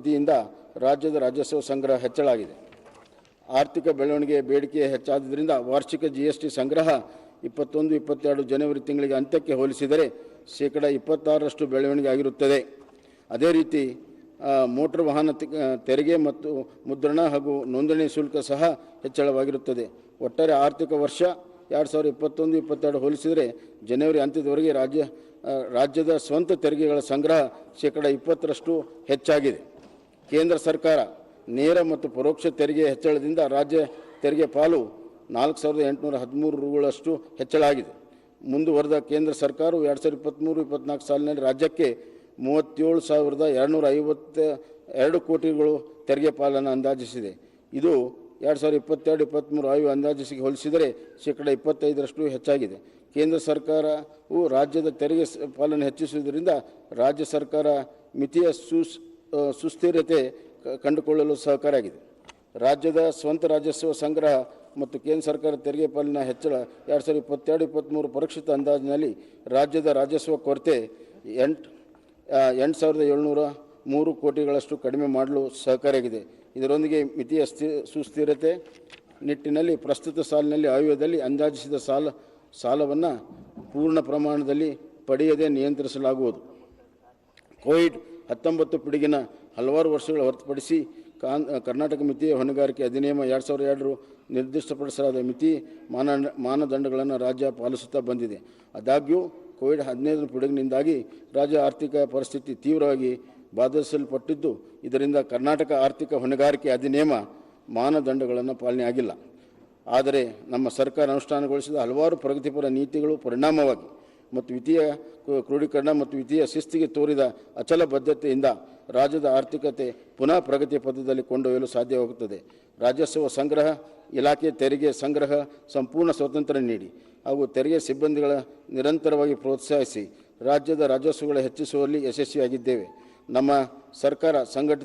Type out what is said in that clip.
ವೃದ್ಧಿಯಿಂದ ರಾಜ್ಯದ ರಾಜಸ್ವ ಸಂಗ್ರಹ ಹೆಚ್ಚಳಾಗಿದೆ. ಆರ್ಥಿಕ ಬೆಳವಣಿಗೆ ಬೇಡಿಕೆ ಹೆಚ್ಚಾದ್ದರಿಂದ ವಾರ್ಷಿಕ GST ಸಂಗ್ರಹ 21-22 ಜನವರಿ ತಿಂಗಳಿಗೆ ಅಂತ್ಯಕ್ಕೆ ಹೋಲಿಸಿದರೆ ಶೇಕಡಾ 26ರಷ್ಟು ಬೆಳವಣಿಗೆ ಆಗಿರುತ್ತದೆ. ಅದೇ ರೀತಿ ಮೋಟಾರ್ ವಾಹನ ತೆರಿಗೆ ಮತ್ತು ಮುದ್ರಣ ಹಾಗೂ ನೋಂದಣಿ ಶುಲ್ಕ ಸಹ ಹೆಚ್ಚಳವಾಗಿರುತ್ತದೆ. ಒಟ್ಟಾರೆ ಆರ್ಥಿಕ ವರ್ಷ 2021-22 ಹೋಲಿಸಿದರೆ ಜನವರಿ ಅಂತ್ಯದವರೆಗೆ ರಾಜ್ಯದ ಸ್ವಂತ ತೆರಿಗೆಗಳ ಸಂಗ್ರಹ ಶೇಕಡಾ 20ರಷ್ಟು ಹೆಚ್ಚಾಗಿದೆ. ಕೇಂದ್ರ ಸರ್ಕಾರ ನೇರ ಮತ್ತು ಪರೋಕ್ಷ ತೆರಿಗೆ ಹೆಚ್ಚಳದಿಂದ ರಾಜ್ಯ ತೆರಿಗೆ ಪಾಲು 4,813 ರೂಗಳಷ್ಟು ಹೆಚ್ಚಳಾಗಿದೆ. ಮುಂದುವರೆದ ಕೇಂದ್ರ ಸರ್ಕಾರವು 2023-24 ಸಾಲಿನಲ್ಲಿ ರಾಜ್ಯಕ್ಕೆ 37,252 ಕೋಟಿಗಳು ತೆರಿಗೆ ಪಾಲನ್ನು ಅಂದಾಜಿಸಿದೆ. ಇದು 2022-23 ಆಯು ಅಂದಾಜಿಸಿಗೆ ಹೋಲಿಸಿದರೆ ಶೇಕಡಾ 25ರಷ್ಟು ಹೆಚ್ಚಾಗಿದೆ. ಕೇಂದ್ರ ಸರ್ಕಾರವು ರಾಜ್ಯದ ತೆರಿಗೆ ಪಾಲನ್ನು ಹೆಚ್ಚಿಸುವುದರಿಂದ ರಾಜ್ಯ ಸರ್ಕಾರ ಮಿತಿಯ ಸುಸ್ಥಿರತೆ ಕಂಡುಕೊಳ್ಳಲು ಸಹಕಾರಿಯಾಗಿದೆ. ರಾಜ್ಯದ ಸ್ವಂತ ರಾಜಸ್ವ ಸಂಗ್ರಹ ಮತ್ತು ಕೇಂದ್ರ ಸರ್ಕಾರ ತೆರಿಗೆ ಪಾಲಿನ ಹೆಚ್ಚಳ 2022-23 ಪರೀಕ್ಷಿತ ಅಂದಾಜಿನಲ್ಲಿ ರಾಜ್ಯದ ರಾಜಸ್ವ ಕೊರತೆ 8,703 ಕೋಟಿಗಳಷ್ಟು ಕಡಿಮೆ ಮಾಡಲು ಸಹಕಾರಿಯಾಗಿದೆ. ಇದರೊಂದಿಗೆ ಮಿತಿಯ ಸುಸ್ಥಿರತೆ ನಿಟ್ಟಿನಲ್ಲಿ ಪ್ರಸ್ತುತ ಸಾಲಿನಲ್ಲಿ ಆಯವ್ಯಯದಲ್ಲಿ ಅಂದಾಜಿಸಿದ ಸಾಲವನ್ನು ಪೂರ್ಣ ಪ್ರಮಾಣದಲ್ಲಿ ಪಡೆಯದೆ ನಿಯಂತ್ರಿಸಲಾಗುವುದು. ಕೋವಿಡ್-19 ಪಿಡುಗಿನ ಹಲವಾರು ವರ್ಷಗಳ ಹೊರತುಪಡಿಸಿ ಕರ್ನಾಟಕ ಮಿತಿಯ ಹೊಣೆಗಾರಿಕೆ ಅಧಿನಿಯಮ 2002 ನಿರ್ದಿಷ್ಟಪಡಿಸಲಾದ ಮಿತಿ ಮಾನದಂಡಗಳನ್ನು ರಾಜ್ಯ ಪಾಲಿಸುತ್ತಾ ಬಂದಿದೆ. ಆದಾಗ್ಯೂ ಕೋವಿಡ್-19 ಪಿಡುಗಿನಿಂದಾಗಿ ರಾಜ್ಯ ಆರ್ಥಿಕ ಪರಿಸ್ಥಿತಿ ತೀವ್ರವಾಗಿ ಬಾಧಿಸಲ್ಪಟ್ಟಿದ್ದು, ಇದರಿಂದ ಕರ್ನಾಟಕ ಆರ್ಥಿಕ ಹೊಣೆಗಾರಿಕೆ ಅಧಿನಿಯಮ ಮಾನದಂಡಗಳನ್ನು ಪಾಲನೆ ಆಗಿಲ್ಲ. ಆದರೆ ನಮ್ಮ ಸರ್ಕಾರ ಅನುಷ್ಠಾನಗೊಳಿಸಿದ ಹಲವಾರು ಪ್ರಗತಿಪರ ನೀತಿಗಳು ಪರಿಣಾಮವಾಗಿ ಮತ್ತು ವಿತ್ತೀಯ ಕ್ರೋಢೀಕರಣ ಮತ್ತು ವಿತ್ತೀಯ ಶಿಸ್ತಿಗೆ ತೋರಿದ ಅಚಲ ಬದ್ಧತೆಯಿಂದ ರಾಜ್ಯದ ಆರ್ಥಿಕತೆ ಪುನಃ ಪ್ರಗತಿ ಪಥದಲ್ಲಿ ಕೊಂಡೊಯ್ಯಲು ಸಾಧ್ಯವಾಗುತ್ತದೆ. ರಾಜಸ್ವ ಸಂಗ್ರಹ ಇಲಾಖೆ ತೆರಿಗೆ ಸಂಗ್ರಹ ಸಂಪೂರ್ಣ ಸ್ವಾತಂತ್ರ್ಯ ನೀಡಿ ಹಾಗೂ ತೆರಿಗೆ ಸಿಬ್ಬಂದಿಗಳ ನಿರಂತರವಾಗಿ ಪ್ರೋತ್ಸಾಹಿಸಿ ರಾಜ್ಯದ ರಾಜಸ್ವಗಳ ಹೆಚ್ಚಿಸುವಲ್ಲಿ ಯಶಸ್ವಿಯಾಗಿದ್ದೇವೆ. ನಮ್ಮ ಸರ್ಕಾರ ಸಂಘಟಿತ